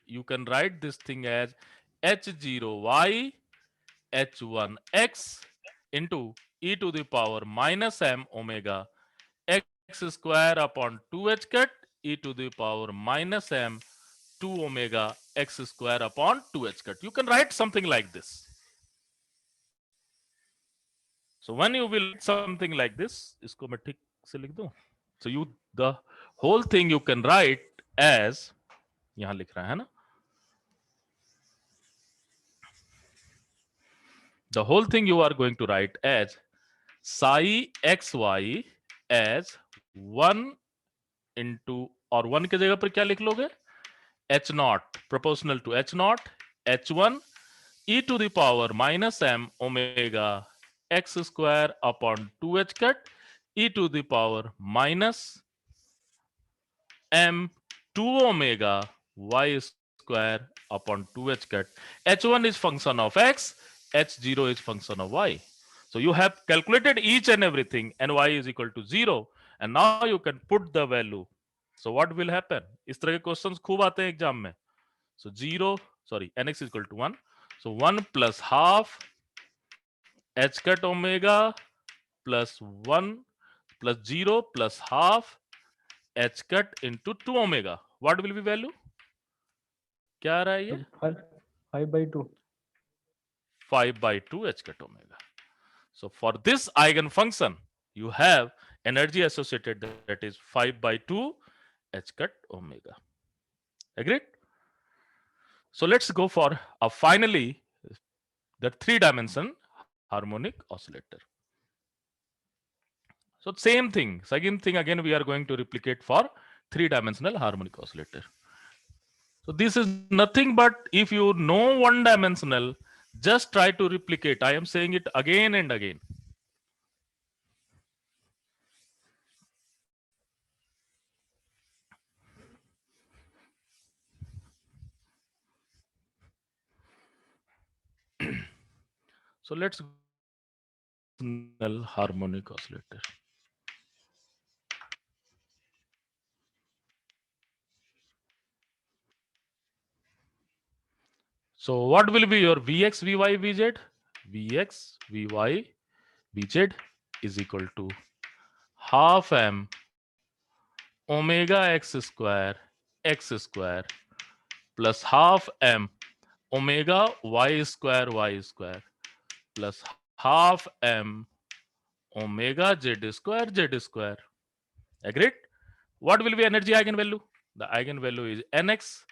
You can write this thing as h0y h1x into e to the power minus m omega x square upon 2h cut e to the power minus m 2 omega x square upon 2h cut. You can write something like this. So when you will write something like this, इसको मैं ठीक से लिख दूं. So you the whole thing you can write as यहाँ लिख रहा है ना. The whole thing you are going to write as psi xy as 1 into और 1 की जगह पर क्या लिख लोगे? h naught proportional to h naught h1 e to the power minus m omega x square upon 2h cut e to the power minus m 2 omega y square upon 2h cut. h1 is function of x, h0 is function of y. So you have calculated each and everything and y is equal to 0 and now you can put the value. So what will happen? इस तरह के questions खूब आते हैं exam में. So 0, sorry, nx is equal to 1. So 1 plus half h cut omega plus 1 plus 0 plus half h cut into 2 omega. What will be value? क्या आ रहा है ये? 5/2. 5 by 2 h cut omega. So for this eigenfunction, you have energy associated that is 5 by 2 h cut omega. Agreed? So let's go for finally the 3-dimension harmonic oscillator. So same thing, second thing again we are going to replicate for 3-dimensional harmonic oscillator. So this is nothing but if you know 1-dimensional, just try to replicate. I am saying it again and again. So let's go harmonic oscillator. So what will be your Vx, Vy, Vz? Vx, Vy, Vz is equal to half m omega x square plus half m omega y square plus half m omega z square. Agreed? What will be energy eigenvalue? The eigenvalue is nx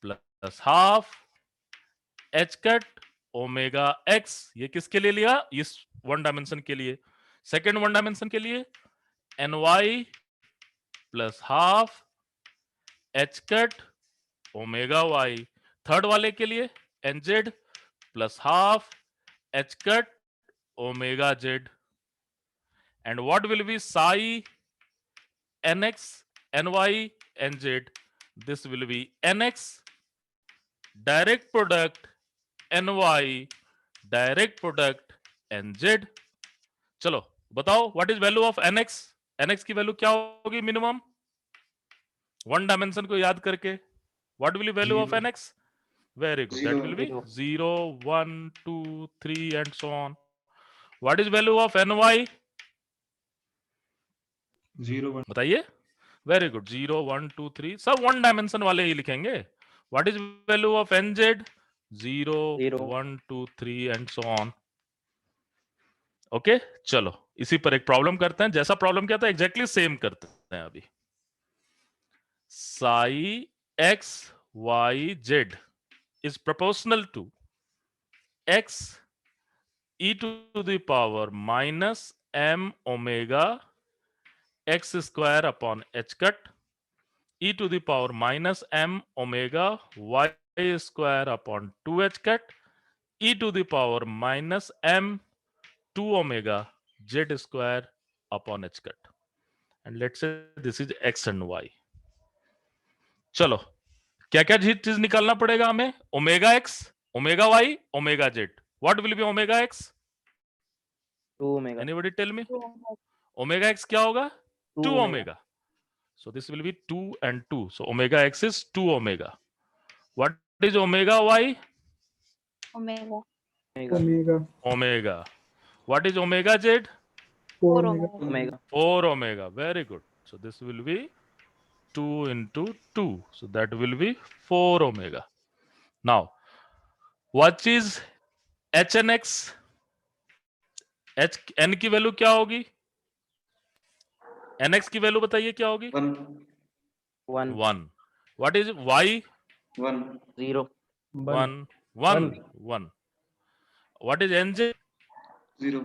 plus half h cut omega x. ये किसके लिए लिया? इस 1 dimension के लिए. Second 1 dimension के लिए ny plus half h cut omega y, third वाले के लिए n z plus half h cut omega z, and what will be psi nx ny nz, this will be nx direct product ny direct product nz. चलो बताओ what is value of nx, nx की value क्या होगी minimum one dimension को याद करके, what will B value of nx? Very good, that will be 0 1 2 3 and so on. What is value of ny? 0 1 बताइए. Very good, 0 1 2 3 सब one dimension वाले ही लिखेंगे. What is value of nz? 0 0 1 2 3 and so on. Okay, चलो इसी पर एक problem करते हैं. जैसा प्रॉब्लम किया था एग्जैक्टली सेम करते हैं अभी. Psi x y z is proportional to x e to the power minus m omega x square upon h cut e to the power minus m omega y square upon 2h cut e to the power minus m 2 omega z square upon h cut, and let's say this is x and y. चलो क्या क्या चीज निकालना पड़ेगा हमें? Omega x, omega y, omega z. What will be omega x? 2 omega anybody tell me. Omega x क्या होगा? 2 2 omega omega. So this will be 2 and 2. So omega x is 2 omega. What is omega y? omega Omega. What is omega z? 4 omega omega 4 omega. Very good. So this will be 2 into 2. So that will be 4 omega. Now, what is h and x? h n की value क्या होगी? nx की value बताइए क्या होगी? 1 1. What is y? 0 1 1 1. What is nj? 0.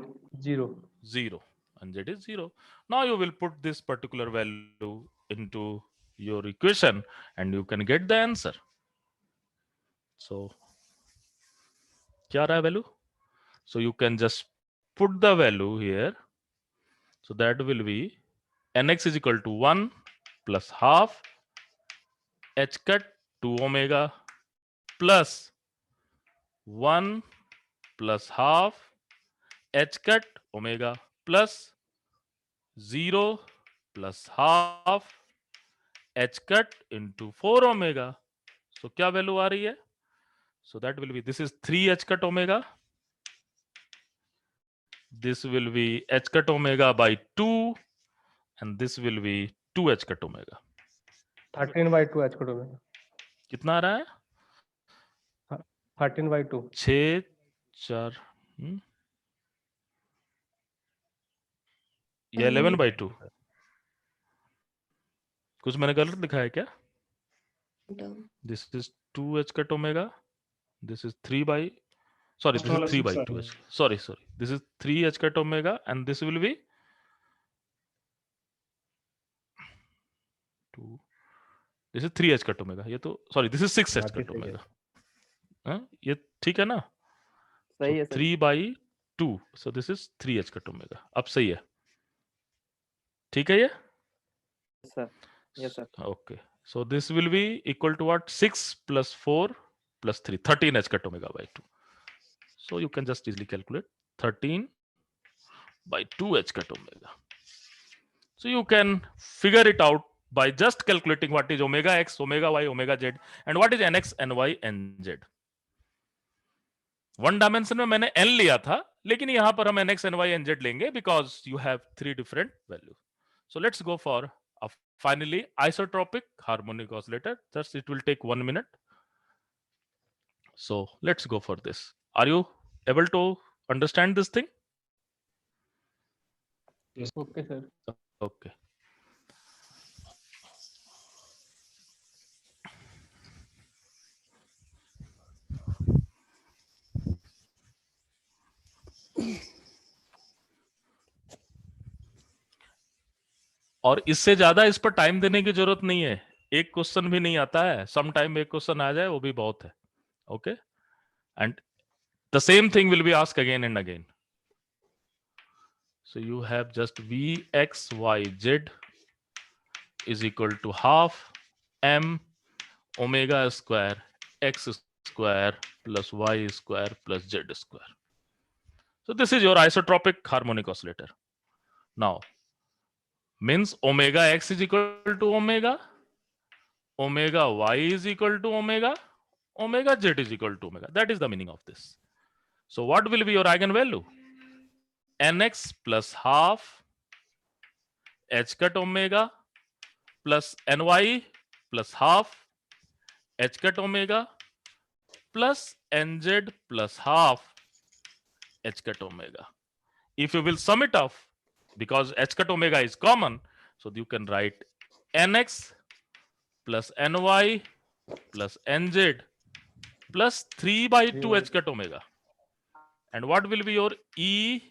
0. nz is 0. Now you will put this particular value into your equation and you can get the answer. So क्या रहा है value? So you can just put the value here. So that will be nx is equal to 1 plus half h cut 2 omega plus 1 plus half h cut omega plus 0 plus half h cut into 4 omega. So क्या value आ रही है? So that will be, this is 3 h cut omega. This will be h cut omega by 2 and this will be 2 h cut omega. 13/2 h cut omega. कितना आ रहा है? 13/2. 6 4 ये 11/2. कुछ मैंने गलत लिखा है क्या? This is 2 h cut omega. This is 3 by, sorry, this is 3 by 2 h. Sorry. This is 3 h cut omega and this will be 2. This is 3 h cut omega. ये तो, sorry, this is 6 h cut omega. हाँ, ये ठीक है ना? सही है So 3 by 2. So this is 3 h cut omega. अब सही है. ठीक है ये? Sir. Yes sir. Okay. So this will be equal to what? 6 plus 4 plus 3. 13 h cut omega by 2. So you can just easily calculate 13 by 2 h cut omega. So you can figure it out by just calculating what is omega x, omega y, omega z and what is nx, ny, nz. One dimension में मैंने n लिया था, लेकिन यहां पर हम nx, ny, nz लेंगे because you have 3 different values. So let's go for a finally isotropic harmonic oscillator. Just it will take 1 minute. So let's go for this. Are you able to understand this thing? Okay, sir. Okay. और इससे ज्यादा इस पर time देने की जरूरत नहीं है. एक क्वेश्चन भी नहीं आता है, सम टाइम एक क्वेश्चन आ जाए वो भी बहुत है. Okay, and the same thing will be asked again and again. So you have just Vx, y, z is equal to half m omega square x square plus y square plus z square. So this is your isotropic harmonic oscillator. Now, means omega x is equal to omega y is equal to omega z is equal to omega. That is the meaning of this. So what will be your eigenvalue? Nx plus half h cut omega plus ny plus half h cut omega plus nz plus half h cut omega. If you will sum it off, because h cut omega is common, so you can write nx plus ny plus nz plus 3 by 2 h cut omega. And what will be your e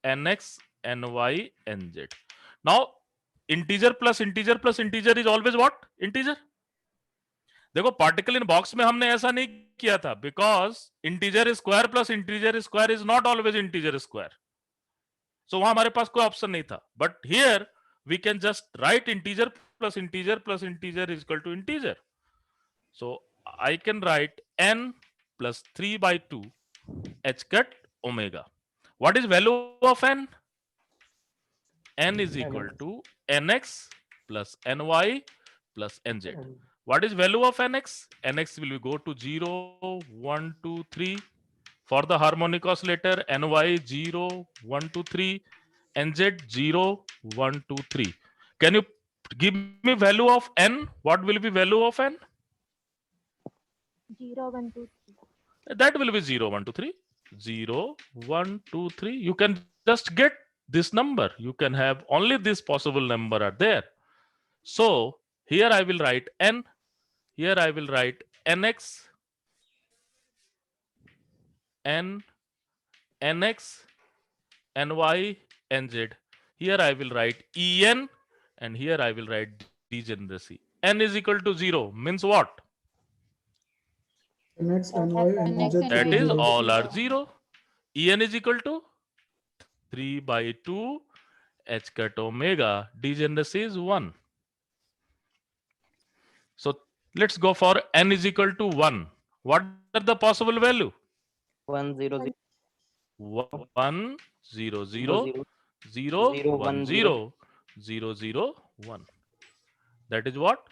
nx ny nz? Now integer plus integer plus integer is always what? Integer. देखो particle in box में हमने ऐसा नहीं किया था, because integer square plus integer square is not always integer square. So वहां हमारे पास कोई ऑप्शन नहीं था. But here we can just write integer plus integer is equal to integer. So I can write n plus 3 by 2 h cut omega. What is value of n? N is equal to nx plus ny plus nz. What is value of nx? Nx will go to 0, 1, 2, 3. For the harmonic oscillator, ny 0, 1, 2, 3. Nz 0, 1, 2, 3. Can you give me value of n? What will be value of n? 0, 1, 2, 3. That will be 0, 1, 2, 3. 0, 1, 2, 3. You can just get this number. You can have only this possible number are there. So here I will write n. Here I will write nx, nx, ny, nz. Here I will write en, and here I will write degeneracy. N is equal to 0 means what? Nx, ny, and Nx, z. That ny, is z. all are 0. En is equal to 3 by 2 h cut omega. Degeneracy is 1. So let's go for n is equal to 1. What are the possible value? 1 0 0 1 0 0 0 0 0 1 1 0 0 0 0 1. That is what?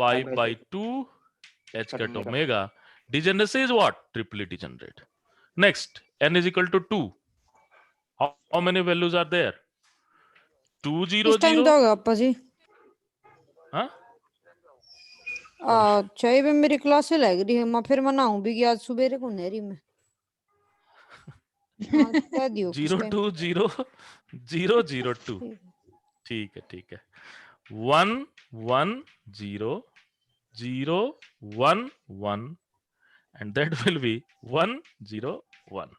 5 by 2 h cut omega. Degeneracy is what? Triply degenerate. Next, n is equal to 2. How many values are there? 2 0 किस time 0. का होगा अप्पा जी? हाँ? चाहिए भी मेरी class लग रही है, मैं फिर मनाऊं भी कि आज सुबह को नेरी में 0 2 0 0 0 2. ठीक है. 1 1 0 0 1 1, and that will be 1 0 1.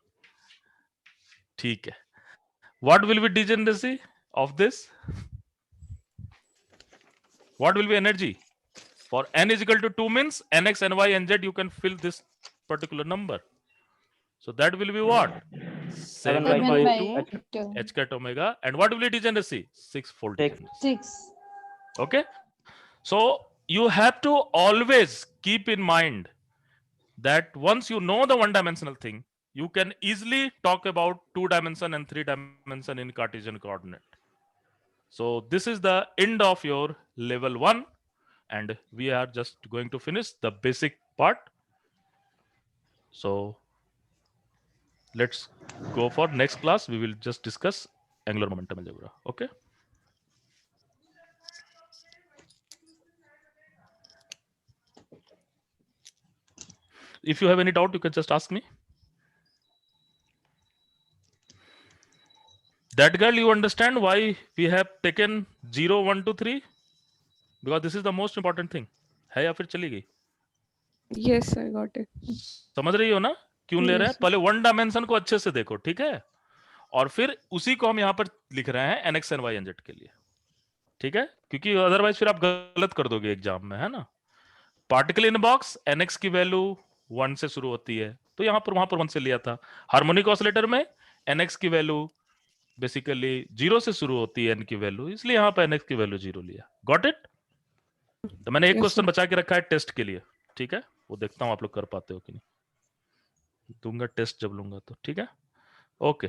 ठीक है. What will be degeneracy of this? What will be energy? For n is equal to 2 means nx, ny, nz, you can fill this particular number. So that will be what? 7 by 2 h cut omega. And what will be degeneracy? 6-fold degeneracy. 6. Okay. So you have to always keep in mind that once you know the one-dimensional thing, you can easily talk about 2-dimension and 3-dimension in Cartesian coordinate. So this is the end of your level 1, and we are just going to finish the basic part. So let's go for next class. We will just discuss angular momentum algebra. Okay. If you have any doubt, you can just ask me. That girl, you understand why we have taken 0 1 2 3? Because this is the most important thing. है या फिर चली गई? Yes, I got it. समझ रही हो ना क्यों ले रहे हैं? Yes. पहले वन डायमेंशन को अच्छे से देखो, ठीक है? और फिर उसी को हम यहाँ पर लिख रहे हैं nx, ny, nz के लिए. ठीक है, क्योंकि अदरवाइज फिर आप गलत कर दोगे एग्जाम में, है ना। पार्टिकल इन बॉक्स nx की वैल्यू 1 से शुरू होती है, तो यहाँ पर वहां पर 1 से लिया था। हार्मोनिक ऑसिलेटर में nx की वैल्यू बेसिकली 0 से शुरू होती है n की वैल्यू, इसलिए यहाँ पर nx की वैल्यू 0 लिया। Got it. तो मैंने एक Yes, क्वेश्चन sir. बचा के रखा है टेस्ट के लिए, ठीक है, वो देखता हूँ आप लोग कर पाते हो कि नहीं। दूंगा टेस्ट जब लूंगा तो, ठीक है। Okay,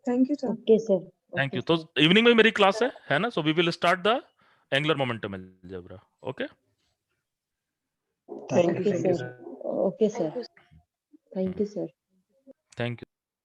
thank you sir. Okay, sir. Thank you. Okay, तो sir. इवनिंग में मेरी क्लास है ना, so we will start the angular momentum algebra. Okay, Okay, sir. Okay, sir. Thank you, sir. Thank you.